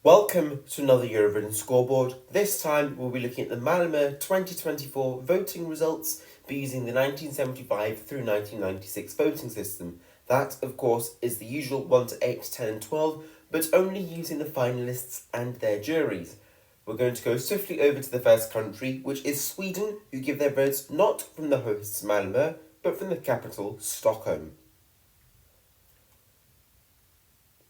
Welcome to another Eurovision Scoreboard. This time we'll be looking at the Malmö 2024 voting results by using the 1975 through 1996 voting system. That, of course, is the usual 1 to 8, 10 and 12, but only using the finalists and their juries. We're going to go swiftly over to the first country, which is Sweden, who give their votes not from the hosts Malmö, but from the capital, Stockholm.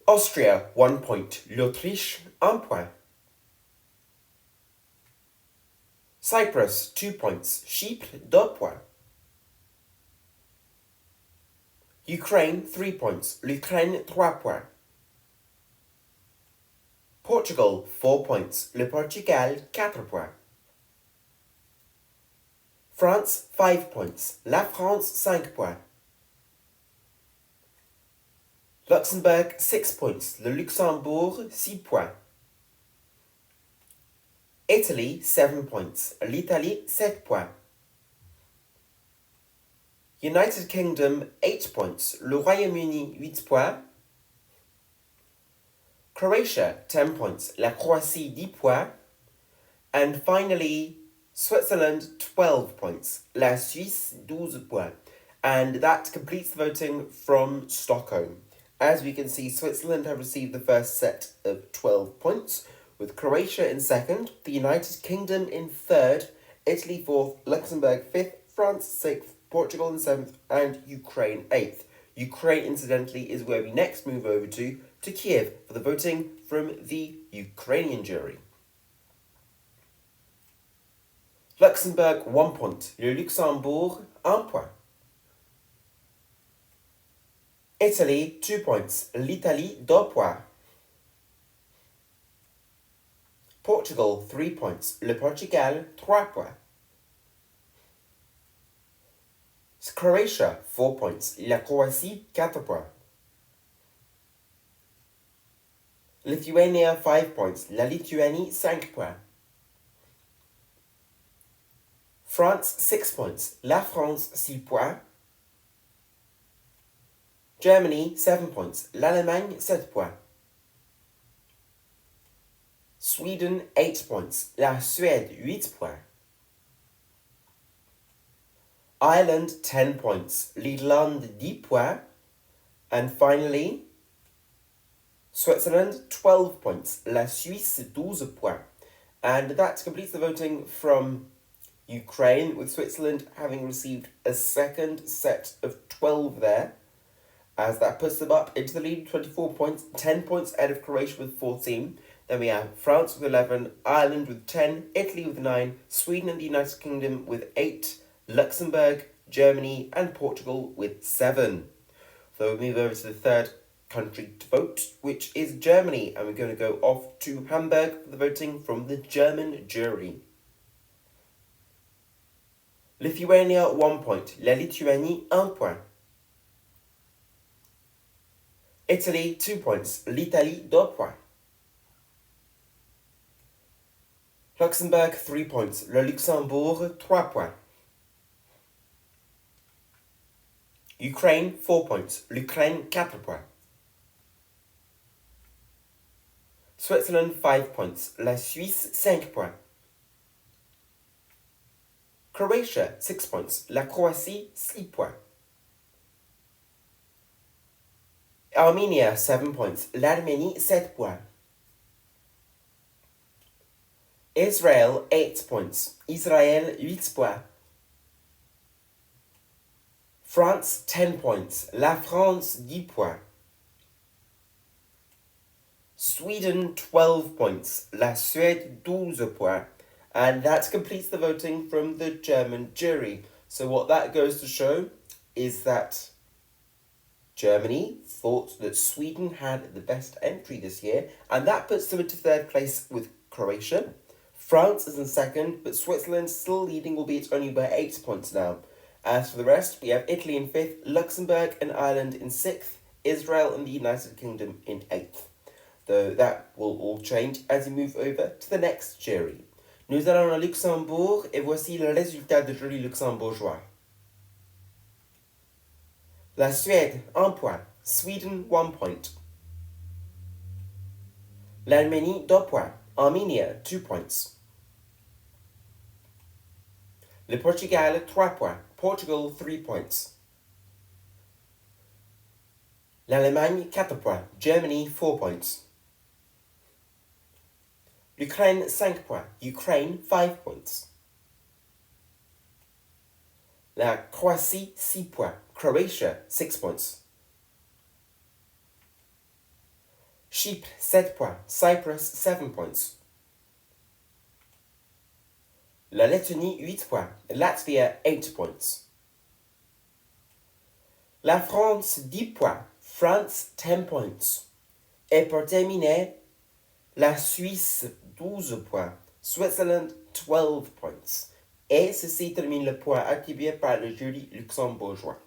Austria, 1 point. L'Autriche, 1 point. Cyprus, 2 points. Chypre, 2 points. Ukraine, 3 points. L'Ukraine, 3 points. Portugal, 4 points. Le Portugal, 4 points. France, 5 points. La France, 5 points. Luxembourg, 6 points. Le Luxembourg, 6 points. Italy, 7 points. L'Italie, 7 points. United Kingdom, 8 points. Le Royaume-Uni, 8 points. Croatia, 10 points. La Croatie, 10 points. And finally, Switzerland, 12 points. La Suisse, 12 points. And that completes the voting from Stockholm. As we can see, Switzerland have received the first set of 12 points, with Croatia in second, the United Kingdom in third, Italy fourth, Luxembourg fifth, France sixth, Portugal in seventh, and Ukraine eighth. Ukraine, incidentally, is where we next move over to Kyiv, for the voting from the Ukrainian jury. Luxembourg, 1 point. Le Luxembourg, 1 point. Italy, 2 points. L'Italie, 2 points. Portugal, 3 points. Le Portugal, 3 points. Croatia, 4 points. La Croatie, 4 points. Lithuania, 5 points. La Lituanie, 5 points. France, 6 points. La France, 6 points. Germany, 7 points. L'Allemagne, 7 points. Sweden, 8 points. La Suède, 8 points. Ireland, 10 points. L'Irlande, 10 points. And finally, Switzerland, 12 points. La Suisse, 12 points. And that completes the voting from Ukraine, with Switzerland having received a second set of 12 there, as that puts them up into the lead 24 points, 10 points ahead of Croatia with 14. Then we have France with 11, Ireland with 10, Italy with 9, Sweden and the United Kingdom with 8, Luxembourg, Germany and Portugal with 7. So we move over to the third country to vote, which is Germany, and we're going to go off to Hamburg for the voting from the German jury. Lithuania, 1 point. La Lituanie, 1 point. Italy, 2 points. L'Italie, 2 points. Luxembourg, 3 points. Le Luxembourg, 3 points. Ukraine, 4 points. L'Ukraine, 4 points. Switzerland, 5 points. La Suisse, 5 points. Croatia, 6 points. La Croatie, 6 points. Armenia, 7 points. L'Arménie, 7 points. Israel, 8 points. Israël, 8 points. France, 10 points. La France, 10 points. Sweden, 12 points. La Suède, 12 points. And that completes the voting from the German jury. So what that goes to show is that Germany thought that Sweden had the best entry this year, and that puts them into third place with Croatia. France is in second, but Switzerland still leading, albeit only by 8 points now. As for the rest, we have Italy in fifth, Luxembourg and Ireland in sixth, Israel and the United Kingdom in eighth. Though that will all change as we move over to the next jury. Nous allons à Luxembourg et voici le résultat du jury luxembourgeois. La Suède, 1 point. Sweden, 1 point. L'Arménie, 2 points. Armenia, 2 points. Le Portugal, 3 points. Portugal, 3 points. L'Allemagne, 4 points. Germany, 4 points. L'Ukraine, 5 points. Ukraine, 5 points. La Croatie, 6 points. Croatia, 6 points. Chypre, 7 points. Cyprus, 7 points. La Lettonie, 8 points. Latvia, 8 points. La France, 10 points. France, 10 points. Et pour terminer, la Suisse, 12 points. Switzerland, 12 points. Et ceci termine le point attribué par le jury luxembourgeois.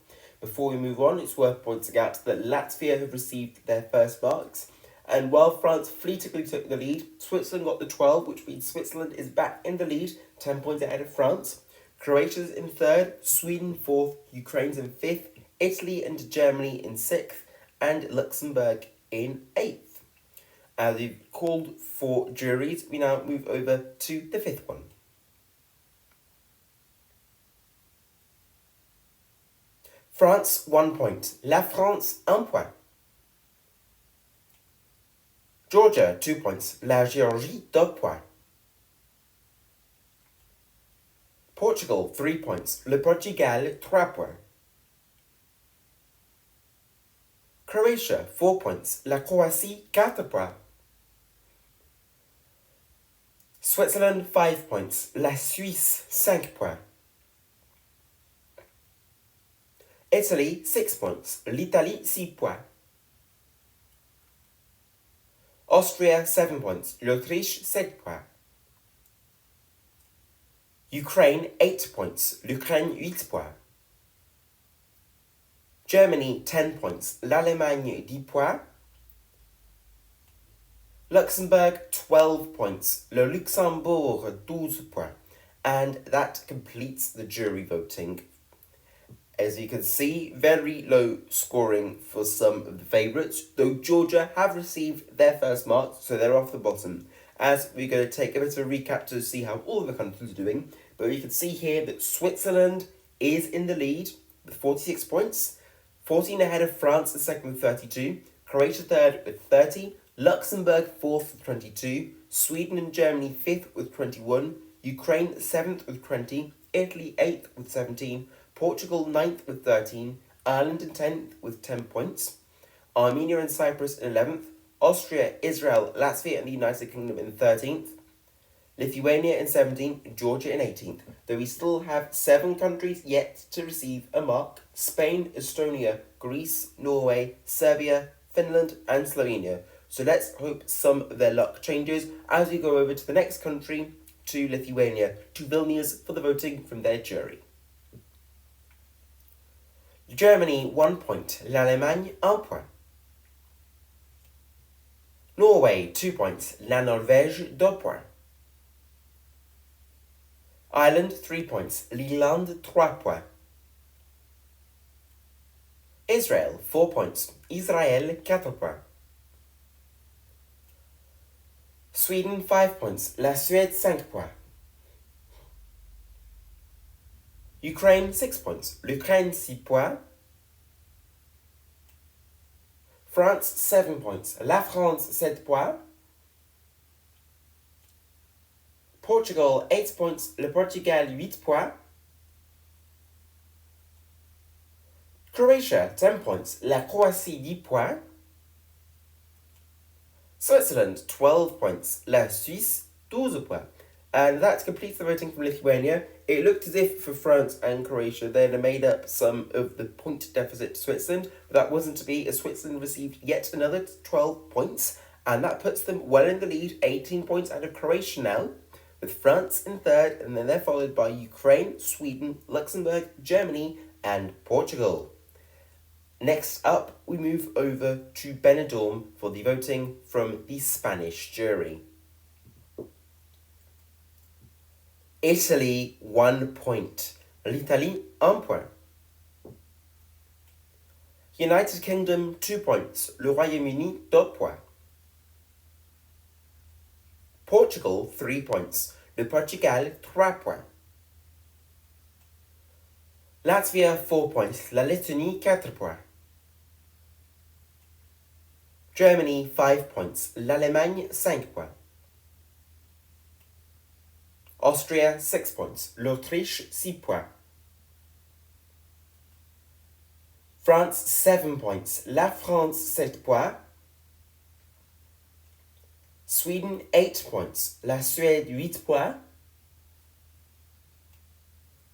Before we move on, it's worth pointing out that Latvia have received their first marks, and while France fleetingly took the lead, Switzerland got the 12, which means Switzerland is back in the lead, 10 points ahead of France. Croatia's in third, Sweden fourth, Ukraine's in fifth, Italy and Germany in sixth, and Luxembourg in eighth. As we've called for juries, we now move over to the fifth one. France, 1 point. La France, 1 point. Georgia, 2 points. La Géorgie, 2 points. Portugal, 3 points. Le Portugal, 3 points. Croatia, 4 points. La Croatie, 4 points. Switzerland, 5 points. La Suisse, 5 points. Italy, 6 points. L'Italie, 6 points. Austria, 7 points. L'Autriche, 7 points. Ukraine, 8 points. L'Ukraine, 8 points. Germany, 10 points. L'Allemagne, 10 points. Luxembourg, 12 points. Le Luxembourg, 12 points. And that completes the jury voting. As you can see, very low scoring for some of the favourites, though Georgia have received their first marks, so they're off the bottom. As we're going to take a bit of a recap to see how all of the countries are doing, but you can see here that Switzerland is in the lead with 46 points, 14 ahead of France in second with 32, Croatia third with 30, Luxembourg fourth with 22, Sweden and Germany fifth with 21, Ukraine seventh with 20, Italy eighth with 17, Portugal 9th with 13, Ireland in 10th with 10 points, Armenia and Cyprus in 11th, Austria, Israel, Latvia and the United Kingdom in 13th, Lithuania in 17th, Georgia in 18th. Though we still have 7 countries yet to receive a mark: Spain, Estonia, Greece, Norway, Serbia, Finland and Slovenia. So let's hope some of their luck changes as we go over to the next country, to Lithuania, to Vilnius for the voting from their jury. Germany, 1 point. L'Allemagne, 1 point. Norway, 2 points. La Norvège, 2 points. Ireland, 3 points. L'Irlande, 3 points. Israel, 4 points. Israël, 4 points. Sweden, 5 points. La Suède, 5 points. Ukraine, 6 points. L'Ukraine, 6 points. France, 7 points. La France, 7 points. Portugal, 8 points. Le Portugal, 8 points. Croatia, 10 points. La Croatie, 10 points. Switzerland, 12 points. La Suisse, 12 points. And that completes the voting from Lithuania. It looked as if for France and Croatia they'd have made up some of the point deficit to Switzerland, but that wasn't to be, as Switzerland received yet another 12 points, and that puts them well in the lead, 18 points out of Croatia now, with France in third, and then they're followed by Ukraine, Sweden, Luxembourg, Germany, and Portugal. Next up, we move over to Benidorm for the voting from the Spanish jury. Italy, 1 point. L'Italie, 1 point. United Kingdom, 2 points. Le Royaume-Uni, 2 points. Portugal, 3 points. Le Portugal, 3 points. Latvia, 4 points. La Lettonie, 4 points. Germany, 5 points. L'Allemagne, 5 points. Austria, 6 points. L'Autriche, 6 points. France, 7 points. La France, 7 points. Sweden, 8 points. La Suède, 8 points.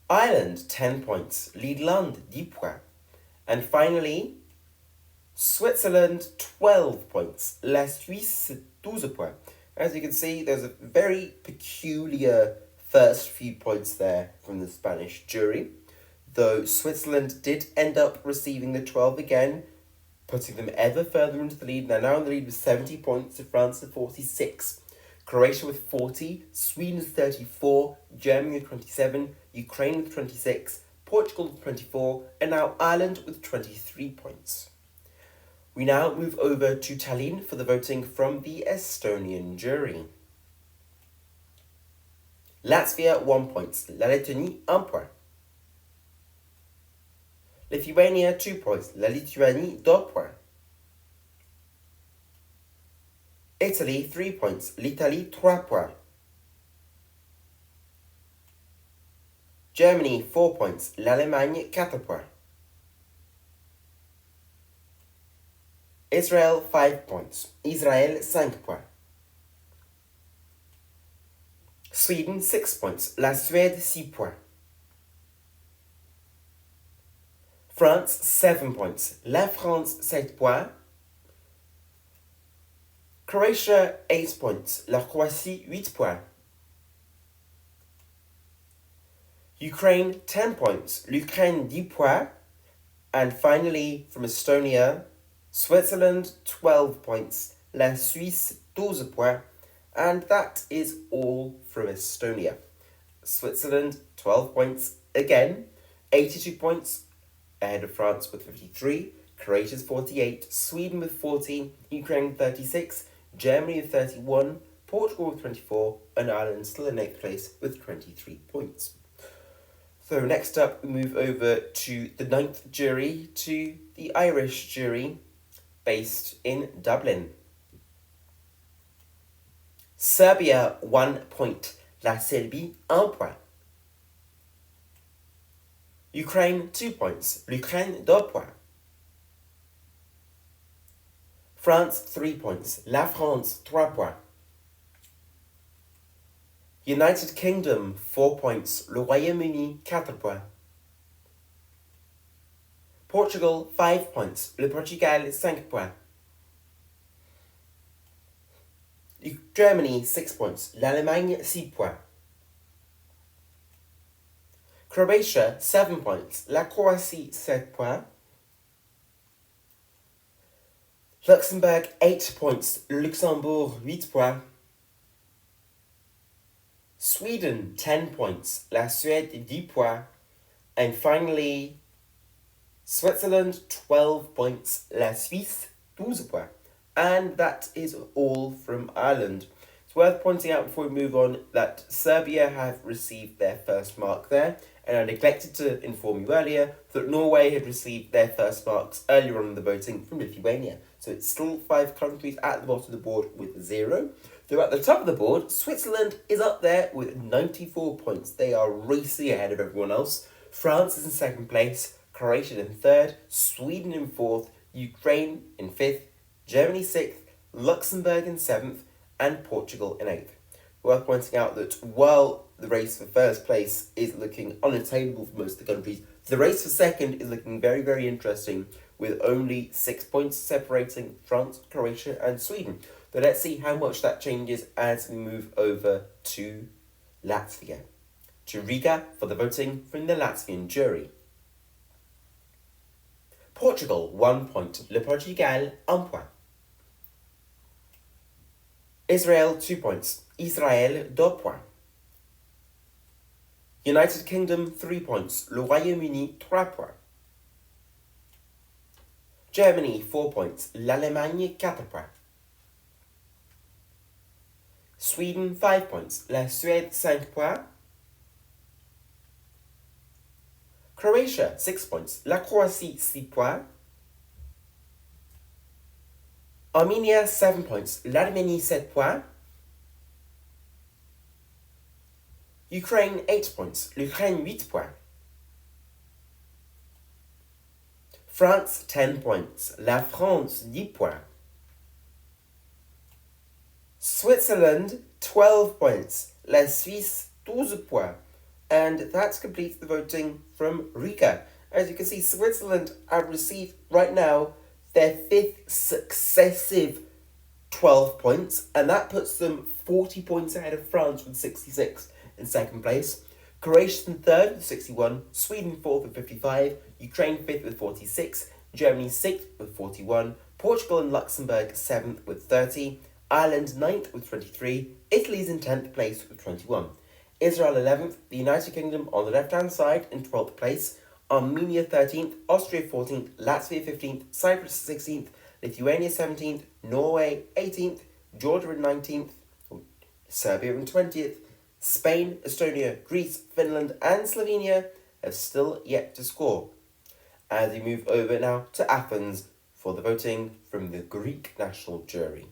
Ireland, 10 points. L'Irlande, 10 points. And finally, Switzerland, 12 points. La Suisse, 12 points. As you can see, there's a very peculiar first few points there from the Spanish jury, though Switzerland did end up receiving the 12 again, putting them ever further into the lead. They're now in the lead with 70 points to France with 46. Croatia with 40, Sweden with 34, Germany with 27, Ukraine with 26, Portugal with 24, and now Ireland with 23 points. We now move over to Tallinn for the voting from the Estonian jury. Latvia, 1 point. La Lettonie, 1 point. Lithuania, 2 points. La Lituanie, 2 points. Italy, 3 points. L'Italie, 3 points. Germany, 4 points. L'Allemagne, 4 points. Israel, 5 points. Israël, 5 points. Sweden, 6 points. La Suède, 6 points. France, 7 points. La France, 7 points. Croatia, 8 points. La Croatie, 8 points. Ukraine, 10 points. L'Ukraine, 10 points. And finally, from Estonia, Switzerland, 12 points. La Suisse, 12 points. And that is all from Estonia. Switzerland, 12 points again. 82 points ahead of France with 53. Croatia's 48. Sweden with 40. Ukraine 36. Germany with 31. Portugal with 24. And Ireland still in 8th place with 23 points. So next up, we move over to the 9th jury, to the Irish jury, based in Dublin. Serbia, 1 point. La Serbie, 1 point. Ukraine, 2 points. L'Ukraine, 2 points. France, 3 points. La France, 3 points. United Kingdom, 4 points. Le Royaume-Uni, 4 points. Portugal, 5 points. Le Portugal, 5 points. Germany, 6 points. L'Allemagne, 6 points. Croatia, 7 points. La Croatie, 7 points. Luxembourg, 8 points. Luxembourg, 8 points. Sweden, 10 points. La Suède, 10 points. And finally, Switzerland, 12 points. La Suisse, 12 points. And that is all from Ireland. It's worth pointing out before we move on that Serbia have received their first mark there, and I neglected to inform you earlier that Norway had received their first marks earlier on in the voting from Lithuania. So it's still 5 countries at the bottom of the board with 0. Though at the top of the board, Switzerland is up there with 94 points. They are racing ahead of everyone else. France is in 2nd place, Croatia in 3rd, Sweden in 4th, Ukraine in 5th, Germany 6th, Luxembourg in 7th, and Portugal in 8th. Worth pointing out that while the race for first place is looking unattainable for most of the countries, the race for second is looking very, very interesting, with only 6 points separating France, Croatia, and Sweden. But let's see how much that changes as we move over to Latvia. To Riga for the voting from the Latvian jury. Portugal, 1 point. Le Portugal, 1 point. Israel, 2 points. Israël, 2 points. United Kingdom, 3 points. Le Royaume-Uni, 3 points. Germany, 4 points. L'Allemagne, 4 points. Sweden 5 points. La Suède 5 points. Croatia 6 points. La Croatie 6 points. Armenia 7 points. L'Arménie 7 points. Ukraine 8 points. L'Ukraine 8 points. France 10 points. La France 10 points. Switzerland 12 points. La Suisse 12 points. And that completes the voting from Riga. As you can see, Switzerland have received right now their 5th successive 12 points, and that puts them 40 points ahead of France with 66 in second place. Croatia in third with 61, Sweden fourth with 55, Ukraine fifth with 46, Germany sixth with 41, Portugal and Luxembourg seventh with 30, Ireland ninth with 23, Italy's in 10th place with 21. Israel 11th, the United Kingdom on the left-hand side in 12th place, Armenia 13th, Austria 14th, Latvia 15th, Cyprus 16th, Lithuania 17th, Norway 18th, Georgia in 19th, Serbia in 20th, Spain, Estonia, Greece, Finland and Slovenia have still yet to score. As we move over now to Athens for the voting from the Greek national jury.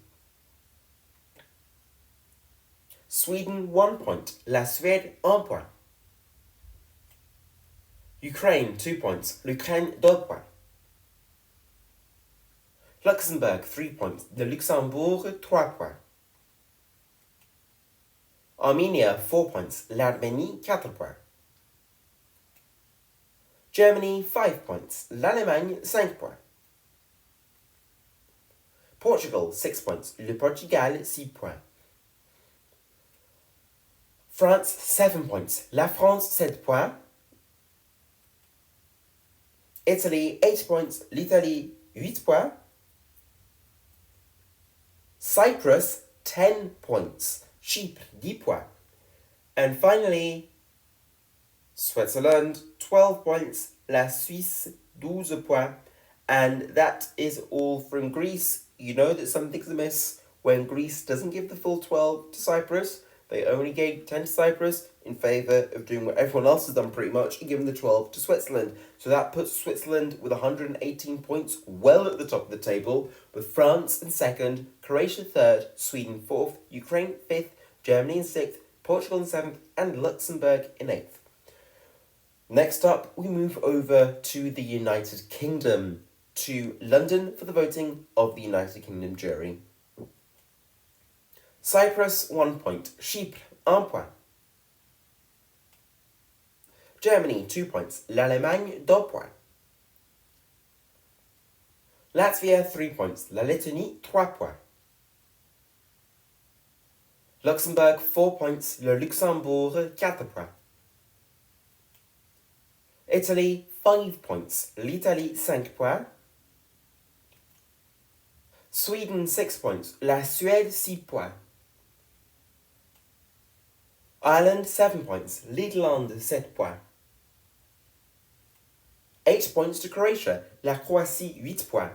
Sweden 1 point, La Suède 1 point. Ukraine 2 points, l'Ukraine 2 points. Luxembourg 3 points, le Luxembourg 3 points. Armenia 4 points, l'Arménie 4 points. Germany 5 points, l'Allemagne 5 points. Portugal 6 points, le Portugal 6 points. France 7 points, la France 7 points. Italy 8 points, l'Italie 8 points. Cyprus 10 points, Chypre 10 points. And finally, Switzerland 12 points, la Suisse 12 points. And that is all from Greece. You know that something's amiss when Greece doesn't give the full 12 to Cyprus. They only gave 10 to Cyprus in favour of doing what everyone else has done pretty much and giving the 12 to Switzerland. So that puts Switzerland with 118 points well at the top of the table, with France in second, Croatia third, Sweden fourth, Ukraine fifth, Germany in sixth, Portugal in seventh and Luxembourg in eighth. Next up, we move over to the United Kingdom, to London for the voting of the United Kingdom jury. Cyprus 1 point, Chypre 1 point. Germany 2 points, l'Allemagne 2 points. Latvia 3 points, la Lettonie 3 points. Luxembourg 4 points, le Luxembourg 4 points. Italy 5 points, l'Italie 5 points. Sweden 6 points, la Suède 6 points. Ireland 7 points, l'Irlande 7 points. 8 points to Croatia, la Croatie 8 points.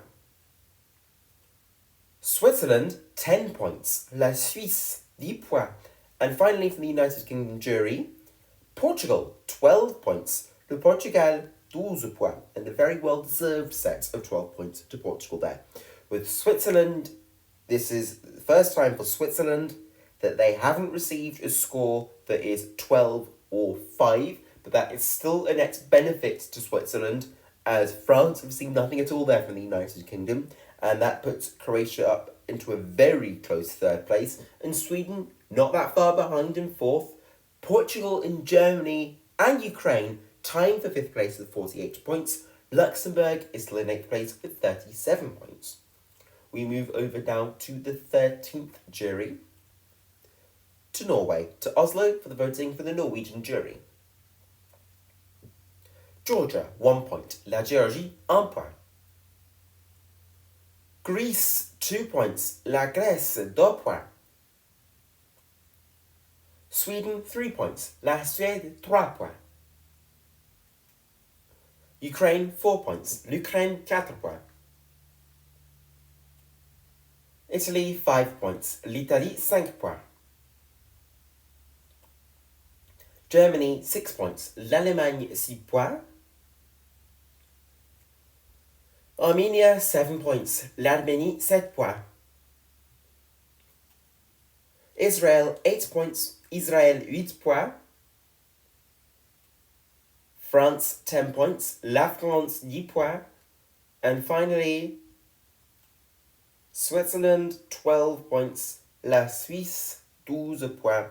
Switzerland 10 points, la Suisse 10 points. And finally from the United Kingdom jury, Portugal 12 points, le Portugal 12 points. And a very well deserved set of 12 points to Portugal there. With Switzerland, this is the first time for Switzerland that they haven't received a score that is 12 or 5, but that is still a net benefit to Switzerland, as France have seen nothing at all there from the United Kingdom, and that puts Croatia up into a very close third place, and Sweden not that far behind in fourth. Portugal and Germany and Ukraine tying for fifth place with 48 points. Luxembourg is still in eighth place with 37 points. We move over now to the 13th jury, to Norway, to Oslo for the voting for the Norwegian jury. Georgia 1 point, la Géorgie 1 point. Greece 2 points, la Grèce 2 points. Sweden 3 points, la Suède 3 points. Ukraine 4 points, l'Ukraine 4 points. Italy 5 points, l'Italie 5 points. Germany, 6 points. L'Allemagne, 6 points. Armenia, 7 points. L'Arménie, 7 points. Israel, 8 points. Israël, 8 points. France, 10 points. La France, 10 points. And finally, Switzerland, 12 points. La Suisse, 12 points.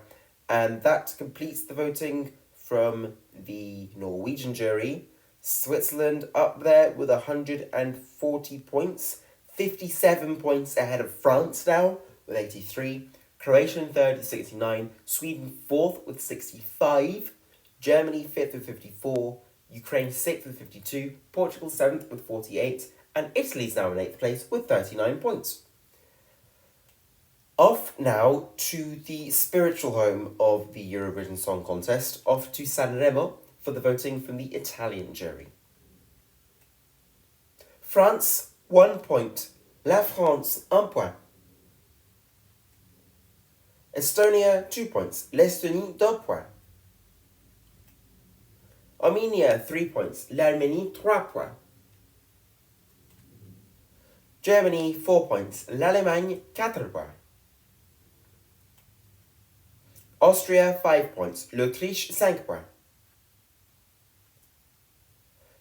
And that completes the voting from the Norwegian jury. Switzerland up there with 140 points. 57 points ahead of France now with 83. Croatia in third with 69. Sweden fourth with 65. Germany fifth with 54. Ukraine sixth with 52. Portugal seventh with 48. And Italy's now in eighth place with 39 points. Off now to the spiritual home of the Eurovision Song Contest, off to Sanremo for the voting from the Italian jury. France, 1 point. La France, 1 point. Estonia, 2 points. L'Estonie, 2 points. Armenia, 3 points. L'Arménie, 3 points. Germany, 4 points. L'Allemagne, 4 points. Austria, 5 points. L'Autriche, 5 points.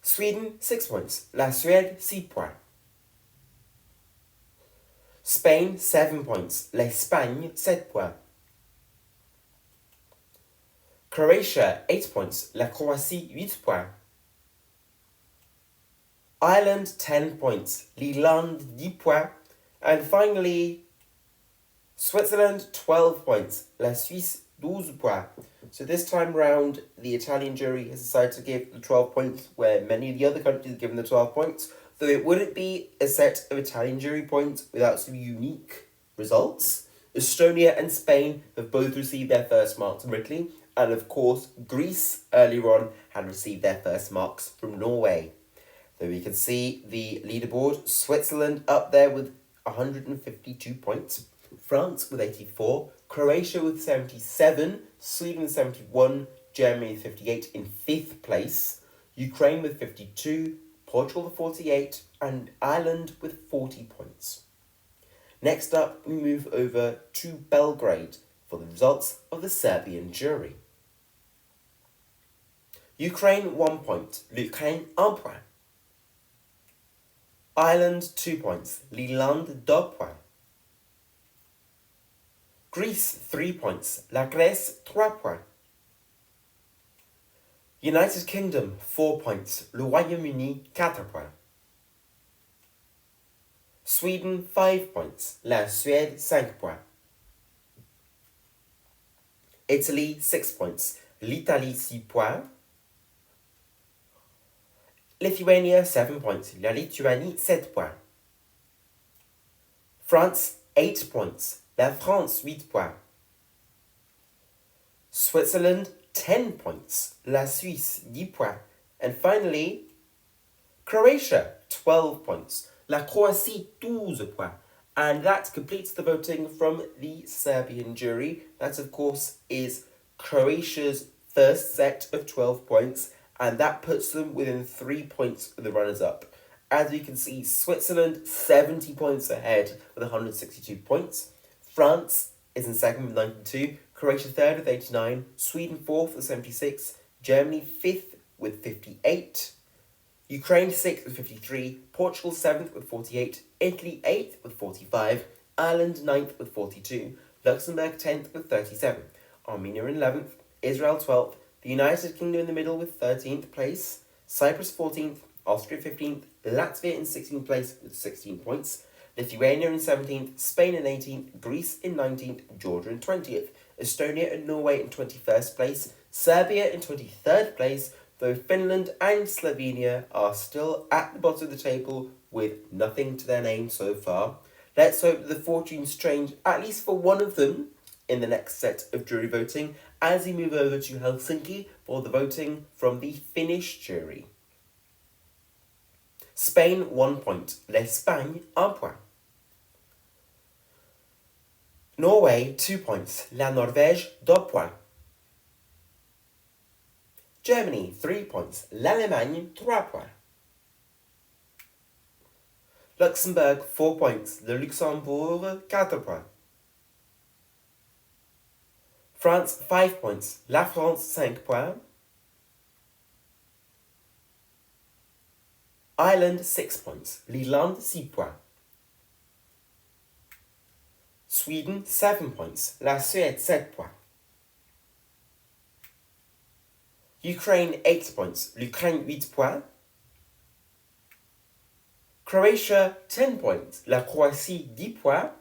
Sweden, 6 points. La Suède, 6 points. Spain, 7 points. L'Espagne, 7 points. Croatia, 8 points. La Croatie, 8 points. Ireland, 10 points. L'Irlande, 10 points. And finally, Switzerland, 12 points. La Suisse, 12 points. So this time round, the Italian jury has decided to give the 12 points where many of the other countries have given the 12 points, though it wouldn't be a set of Italian jury points without some unique results. Estonia and Spain have both received their first marks from Italy, and of course, Greece earlier on had received their first marks from Norway. Though we can see the leaderboard, Switzerland up there with 152 points, France with 84, Croatia with 77, Sweden with 71, Germany with 58 in 5th place, Ukraine with 52, Portugal with 48, and Ireland with 40 points. Next up, we move over to Belgrade for the results of the Serbian jury. Ukraine 1 point, l'Ukraine 1 point. Ireland 2 points, l'Irlande 2 points. Greece 3 points, la Grèce 3 points. United Kingdom 4 points, le Royaume-Uni 4 points. Sweden 5 points, la Suède 5 points. Italy 6 points, l'Italie 6 points. Lithuania 7 points, la Lituanie 7 points. France 8 points, la France 8 points. Switzerland 10 points, la Suisse 10 points. And finally, Croatia 12 points, la Croatie 12 points. And that completes the voting from the Serbian jury. That, of course, is Croatia's first set of 12 points, and that puts them within 3 points of the runners-up. As you can see, Switzerland 70 points ahead with 162 points. France is in second with 92, Croatia third with 89, Sweden fourth with 76, Germany fifth with 58, Ukraine sixth with 53, Portugal seventh with 48, Italy eighth with 45, Ireland ninth with 42, Luxembourg 10th with 37, Armenia in 11th, Israel 12th, the United Kingdom in the middle with 13th place, Cyprus 14th, Austria 15th, Latvia in 16th place with 16 points, Lithuania in 17th, Spain in 18th, Greece in 19th, Georgia in 20th, Estonia and Norway in 21st place, Serbia in 23rd place, though Finland and Slovenia are still at the bottom of the table with nothing to their name so far. Let's hope the fortunes change, at least for one of them, in the next set of jury voting, as we move over to Helsinki for the voting from the Finnish jury. Spain 1 point, l'Espagne 1 point. Norway 2 points, la Norvège 2 points. Germany, 3 points. L'Allemagne, 3 points. Luxembourg, 4 points. Le Luxembourg, 4 points. France, 5 points. La France, 5 points. Ireland, 6 points. L'Irlande, 6 points. Sweden, 7 points. La Suède, 7 points. Ukraine, 8 points. L'Ukraine, 8 points. Croatia, 10 points. La Croatie, 10 points.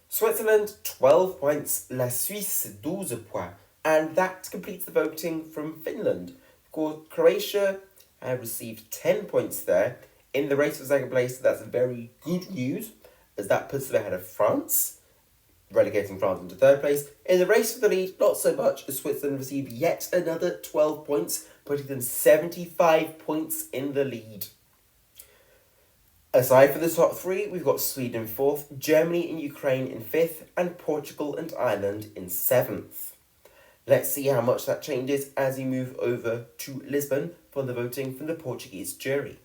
Switzerland, 12 points. La Suisse, 12 points. And that completes the voting from Finland. Of course, Croatia received 10 points there. In the race for second place, that's very good news, as that puts them ahead of France, relegating France into third place. In the race for the lead, not so much, as Switzerland received yet another 12 points, putting them 75 points in the lead. Aside from the top three, we've got Sweden in 4th, Germany and Ukraine in 5th, and Portugal and Ireland in 7th. Let's see how much that changes as we move over to Lisbon for the voting from the Portuguese jury.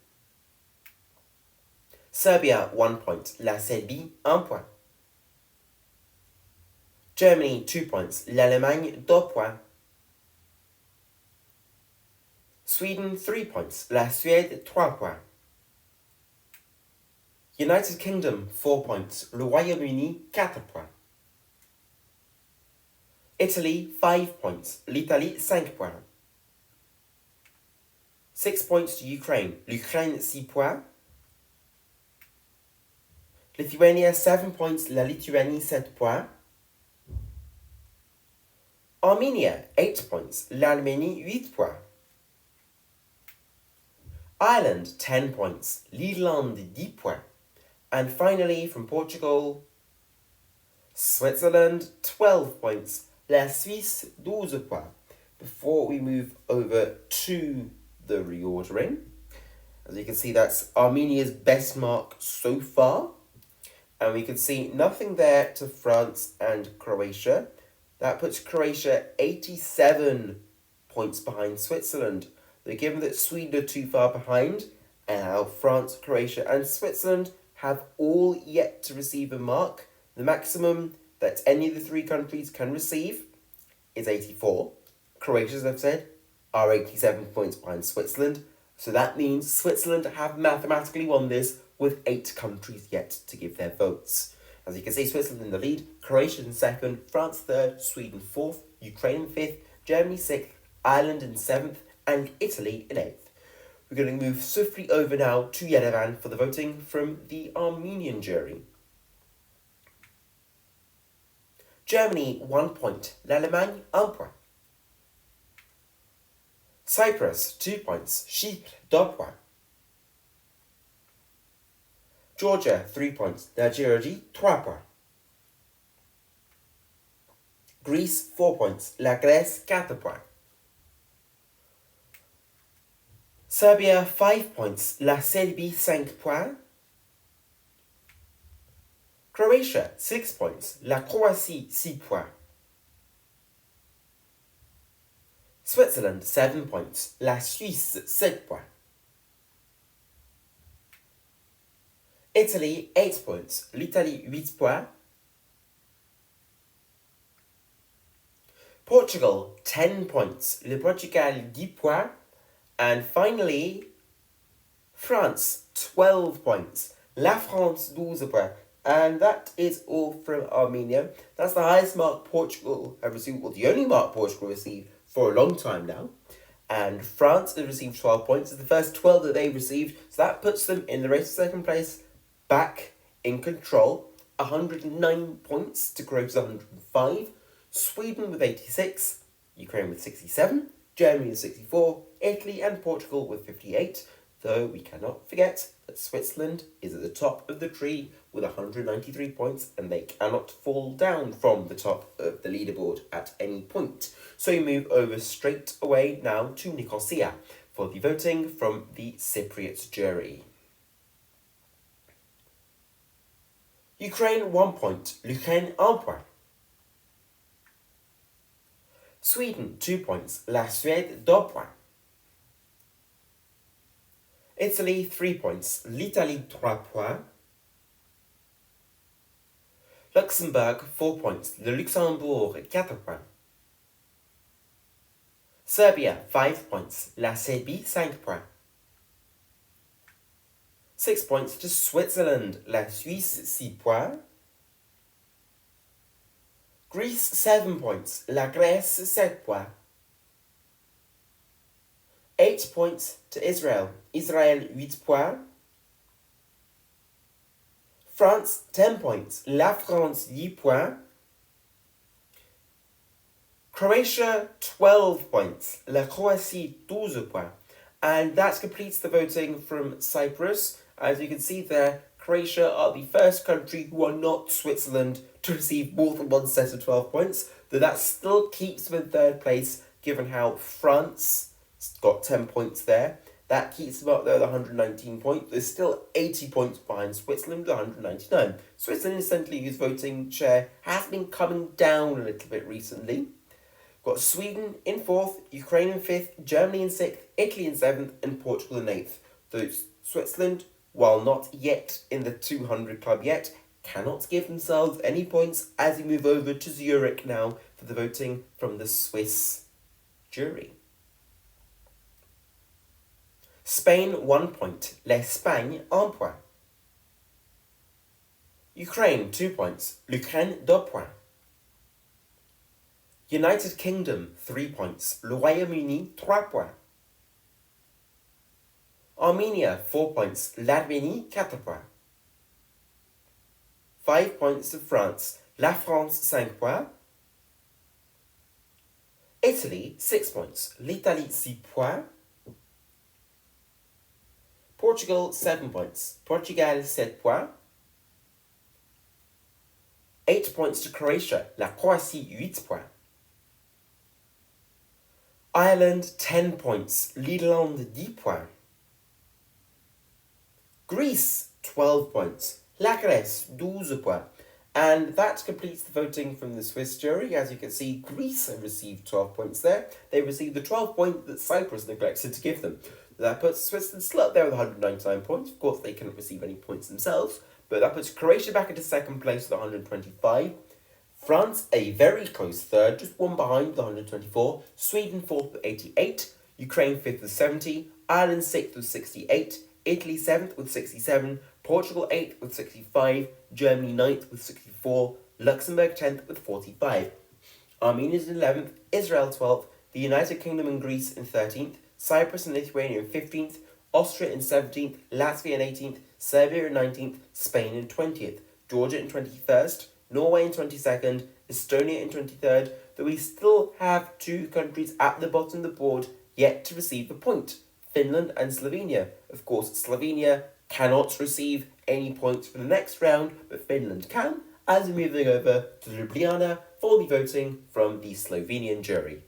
Serbia, 1 point. La Serbie, 1 point. Germany, 2 points. L'Allemagne, 2 points. Sweden, 3 points. La Suède, 3 points. United Kingdom, 4 points. Le Royaume-Uni, 4 points. Italy, 5 points. L'Italie, 5 points. 6 points to Ukraine. L'Ukraine, 6 points. Lithuania, 7 points. La Lituanie, 7 points. Armenia, 8 points. L'Arménie, 8 points. Ireland, 10 points. L'Irlande, 10 points. And finally, from Portugal, Switzerland, 12 points. La Suisse, 12 points. Before we move over to the reordering, as you can see, that's Armenia's best mark so far. And we can see nothing there to France and Croatia. That puts Croatia 87 points behind Switzerland. But given that Sweden are too far behind, and now France, Croatia and Switzerland have all yet to receive a mark, the maximum that any of the three countries can receive is 84. Croatia, as I've said, are 87 points behind Switzerland. So that means Switzerland have mathematically won this with 8 countries yet to give their votes. As you can see, Switzerland in the lead, Croatia in 2nd, France 3rd, Sweden 4th, Ukraine in 5th, Germany 6th, Ireland in 7th, and Italy in 8th. We're going to move swiftly over now to Yerevan for the voting from the Armenian jury. Germany, 1 point. L'Allemagne, 1 point. Cyprus, 2 points. Chypre, 2 points. Georgia, 3 points. La Géorgie, 3 points. Greece, 4 points. La Grèce, 4 points. Serbia, 5 points. La Serbie, 5 points. Croatia, 6 points. La Croatie, 6 points. Switzerland, 7 points. La Suisse, 7 points. Italy, 8 points. L'Italie, 8 points. Portugal, 10 points. Le Portugal, 10 points. And finally, France, 12 points. La France, 12 points. And that is all from Armenia. That's the highest mark Portugal have received, well, the only mark Portugal received for a long time now. And France has received 12 points. It's the first 12 that they've received. So that puts them in the race for 2nd place, back in control. 109 points to Croatia's 105. Sweden with 86. Ukraine with 67. Germany with 64. Italy and Portugal with 58. Though we cannot forget that Switzerland is at the top of the tree with 193 points, and they cannot fall down from the top of the leaderboard at any point. So we move over straight away now to Nicosia for the voting from the Cypriot jury. Ukraine, 1 point. L'Ukraine, 1 point. Sweden, 2 points. La Suède, 2 points. Italy, 3 points. L'Italie, 3 points. Luxembourg, 4 points. Le Luxembourg, 4 points. Serbia, 5 points. La Serbie, 5 points. 6 points to Switzerland. La Suisse, 6 points. Greece, 7 points. La Grèce, 7 points. 8 points to Israel. Israel, 8 points. France, 10 points. La France, 8 points. Croatia, 12 points. La Croatie, 12 points. And that completes the voting from Cyprus. As you can see there, Croatia are the first country who are not Switzerland to receive more than one set of 12 points, though that still keeps them in third place, given how France got 10 points there. That keeps them up there with 119 points. There's still 80 points behind Switzerland with 199. Switzerland, essentially, whose voting share has been coming down a little bit recently. Got Sweden in 4th, Ukraine in 5th, Germany in 6th, Italy in 7th, and Portugal in 8th. Though Switzerland, while not yet in the 200 club yet, cannot give themselves any points as we move over to Zurich now for the voting from the Swiss jury. Spain, 1 point. L'Espagne, 1 point. Ukraine, 2 points. L'Ukraine, 2 points. United Kingdom, 3 points. Le Royaume-Uni, 3 points. Armenia, 4 points. L'Arménie, 4 points. 5 points to France. La France, 5 points. Italy, 6 points. L'Italie, 6 points. Portugal, 7 points. Portugal, 7 points. 8 points to Croatia. La Croatie, 8 points. Ireland, 10 points. L'Irlande, 10 points. Greece, 12 points. La Grèce, 12 points. And that completes the voting from the Swiss jury. As you can see, Greece have received 12 points there. They received the 12 points that Cyprus neglected to give them. That puts Switzerland still up there with 199 points. Of course, they couldn't receive any points themselves. But that puts Croatia back into second place with 125. France, a very close third, just one behind with 124. Sweden, 4th with 88. Ukraine, 5th with 70. Ireland, 6th with 68. Italy, 7th with 67. Portugal, 8th with 65. Germany, 9th with 64. Luxembourg, 10th with 45. Armenia is in 11th. Israel, 12th. The United Kingdom and Greece in 13th. Cyprus and Lithuania in 15th. Austria in 17th. Latvia in 18th. Serbia in 19th. Spain in 20th. Georgia in 21st. Norway in 22nd, Estonia in 23rd, though we still have 2 countries at the bottom of the board yet to receive a point, Finland and Slovenia. Of course, Slovenia cannot receive any points for the next round, but Finland can, as we're moving over to Ljubljana for the voting from the Slovenian jury.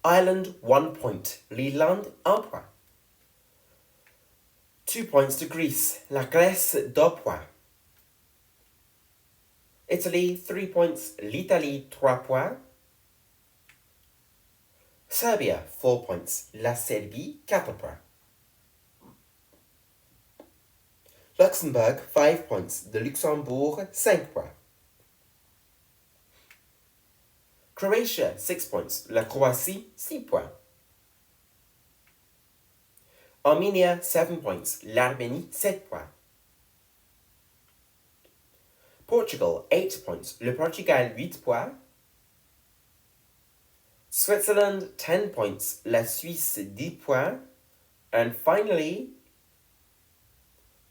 Ireland, 1 point. L'Irlande, 1 point. 2 points to Greece. La Grèce, 2 points. Italy, 3 points. L'Italie, 3 points. Serbia, 4 points. La Serbie, 4 points. Luxembourg, 5 points. Le Luxembourg, 5 points. Croatia, 6 points. La Croatie, 6 points. Armenia, 7 points. L'Arménie, 7 points. Portugal, 8 points. Le Portugal, 8 points. Switzerland, 10 points. La Suisse, 10 points. And finally,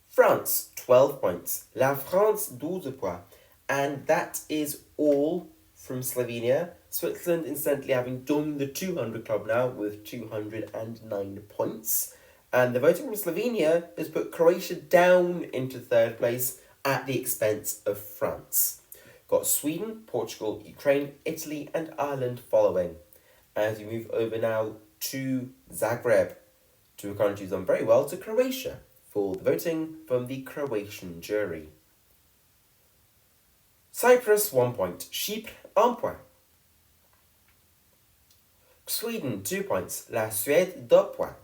France, 12 points. La France, 12 points. And that is all from Slovenia. Switzerland instantly having joined the 200 club now with 209 points. And the voting from Slovenia has put Croatia down into third place at the expense of France. Got Sweden, Portugal, Ukraine, Italy and Ireland following. As we move over now to Zagreb, 2 countries done very well, to Croatia for the voting from the Croatian jury. Cyprus, 1 point. Chypre, 1 point. Sweden, 2 points. La Suède, 2 points.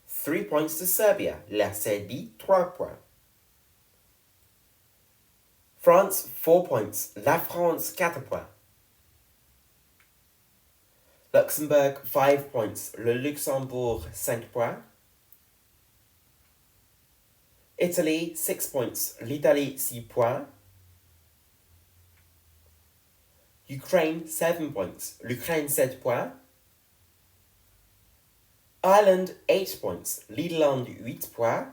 3 points to Serbia. La Serbie, 3 points. France, 4 points. La France, 4 points. Luxembourg, 5 points. Le Luxembourg, 5 points. Italy, 6 points. L'Italie, 6 points. Ukraine, 7 points. L'Ukraine, 7 points. Ireland, 8 points. L'Irlande, 8 points.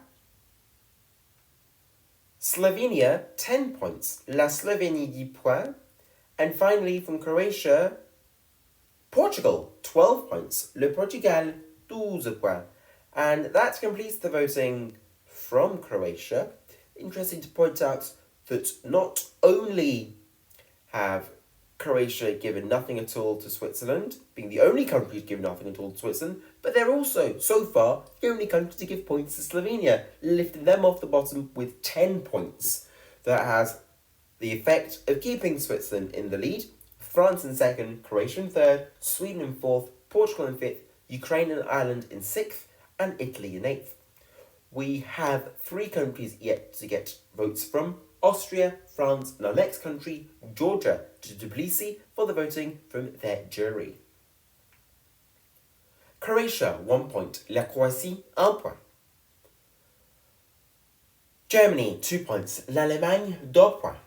Slovenia, 10 points. La Slovénie, 10 points. And finally, from Croatia, Portugal, 12 points. Le Portugal, 12 points. And that completes the voting from Croatia. Interesting to point out that not only have Croatia given nothing at all to Switzerland, being the only country to give nothing at all to Switzerland, but they're also, so far, the only country to give points to Slovenia, lifting them off the bottom with 10 points. That has the effect of keeping Switzerland in the lead, France in second, Croatia in third, Sweden in fourth, Portugal in fifth, Ukraine and Ireland in sixth, and Italy in eighth. We have 3 countries yet to get votes from: Austria, France, and our next country, Georgia, to Tbilisi for the voting from their jury. Croatia, 1 point. La Croatie, 1 point. Germany, 2 points. L'Allemagne, 2 points.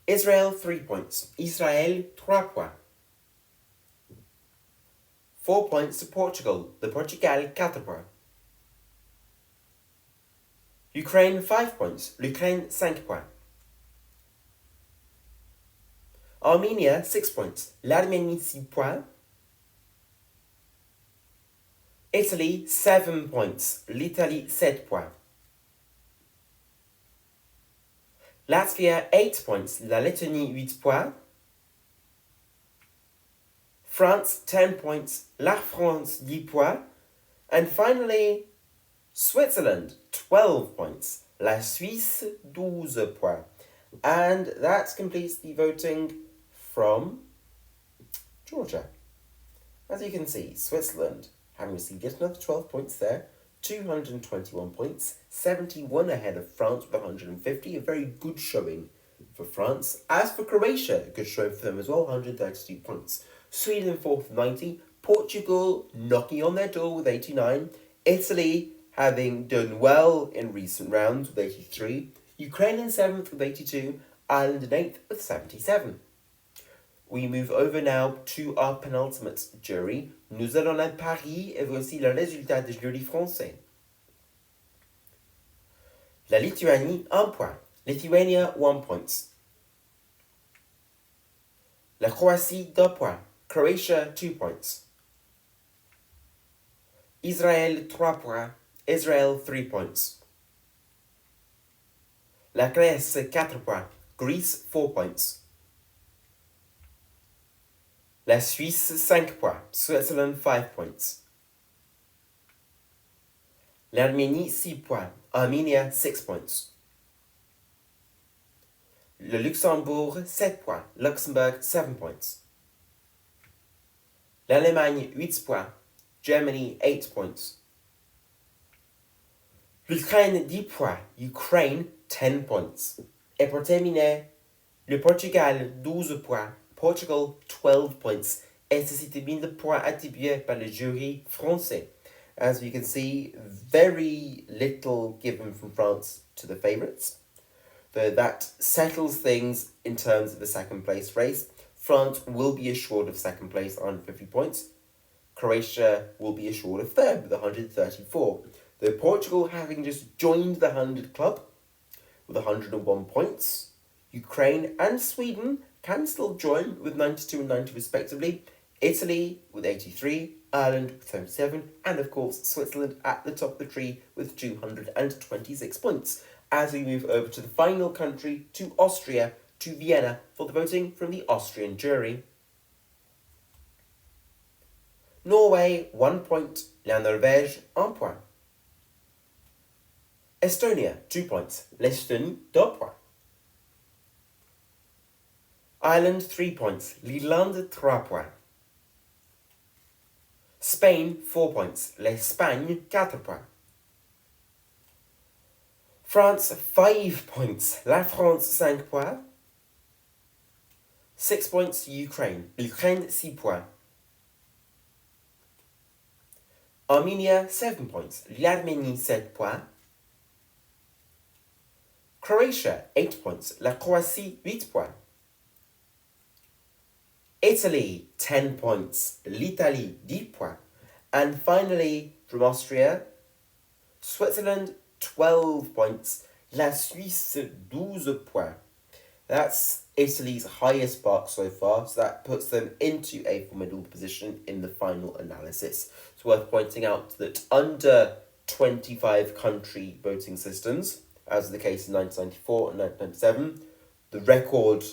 Israel, 3 points. Israël, 3 points. 4 points to Portugal. The Portugal, 4 points. Ukraine, 5 points. L'Ukraine, 5 points. Armenia, 6 points. L'Arménie, 6 points. Italy, 7 points. L'Italie, 7 points. Latvia, 8 points. La Lettonie, 8 points. France, 10 points. La France, 10 points. And finally, Switzerland, 12 points. La Suisse, 12 points. And that completes the voting from Georgia. As you can see, Switzerland, having received just another 12 points there, 221 points, 71 ahead of France with 150, a very good showing for France. As for Croatia, a good showing for them as well, 132 points. Sweden fourth with 90, Portugal knocking on their door with 89, Italy having done well in recent rounds with 83, Ukraine in 7th with 82, Ireland in 8th with 77. We move over now to our penultimate jury. Nous allons à Paris et voici le résultat du jury français. La Lituanie, 1 point. Lithuania, 1 point. La Croatie, 2 points. Croatia, 2 points. Israel, 3 points. Israel, 3 points. La Grèce, 4 points. Greece, 4 points. La Suisse, 5 points. Switzerland, 5 points. L'Arménie, 6 points. Armenia, 6 points. Le Luxembourg, 7 points. Luxembourg, 7 points. L'Allemagne, 8 points. Germany, 8 points. L'Ukraine, 10 points. Ukraine, 10 points. Et pour terminer, le Portugal, 12 points. Portugal, 12 points. Et ceci termine le point attribué par le jury français. As you can see, very little given from France to the favourites. Though that settles things in terms of the second place race. France will be assured of second place on 50 points. Croatia will be assured of third with 134. Though Portugal, having just joined the 100 club with 101 points, Ukraine and Sweden can still join with 92 and 90 respectively, Italy with 83, Ireland with 77, and of course Switzerland at the top of the tree with 226 points. As we move over to the final country, to Austria, to Vienna, for the voting from the Austrian jury. Norway, 1 point. La Norvège, 1 point. Estonia, 2 points. L'Estonie, 2 points. Ireland 3 points. L'Irlande 3 points. Spain 4 points. L'Espagne 4 points. France 5 points. La France 5 points. 6 points Ukraine. L'Ukraine 6 points. Armenia 7 points. L'Arménie 7 points. Croatia 8 points. La Croatie 8 points. Italy 10 points. L'Italie 10 points. And finally, from Austria, Switzerland 12 points. La Suisse 12 points. That's Italy's highest mark so far, so that puts them into a formidable position in the final analysis. It's worth pointing out that under 25 country voting systems, as was the case in 1994 and 1997, the record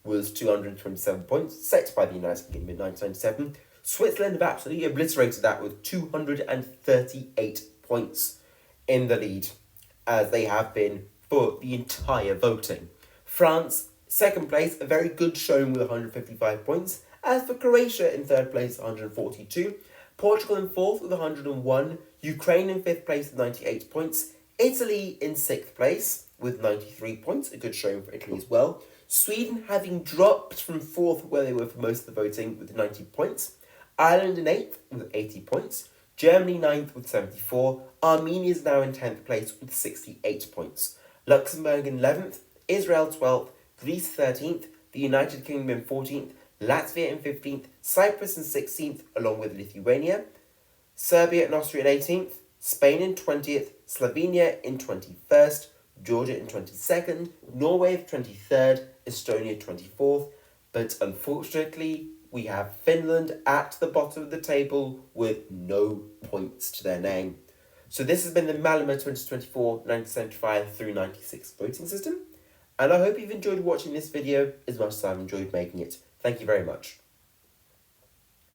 was 227 points, set by the United Kingdom in 1997. Switzerland have absolutely obliterated that with 238 points in the lead, as they have been for the entire voting. France, second place, a very good showing with 155 points. As for Croatia in third place, 142. Portugal in fourth with 101. Ukraine in fifth place with 98 points. Italy in sixth place with 93 points, a good showing for Italy as well. Sweden having dropped from fourth where they were for most of the voting with 90 points. Ireland in eighth with 80 points. Germany ninth with 74. Armenia is now in 10th place with 68 points. Luxembourg in 11th. Israel 12th, Greece 13th, the United Kingdom in 14th, Latvia in 15th, Cyprus in 16th, along with Lithuania, Serbia and Austria in 18th, Spain in 20th, Slovenia in 21st, Georgia in 22nd, Norway 23rd, Estonia 24th, but unfortunately we have Finland at the bottom of the table with no points to their name. So this has been the Malmö 2024 1975 through 96 voting system. And I hope you've enjoyed watching this video as much as I've enjoyed making it. Thank you very much.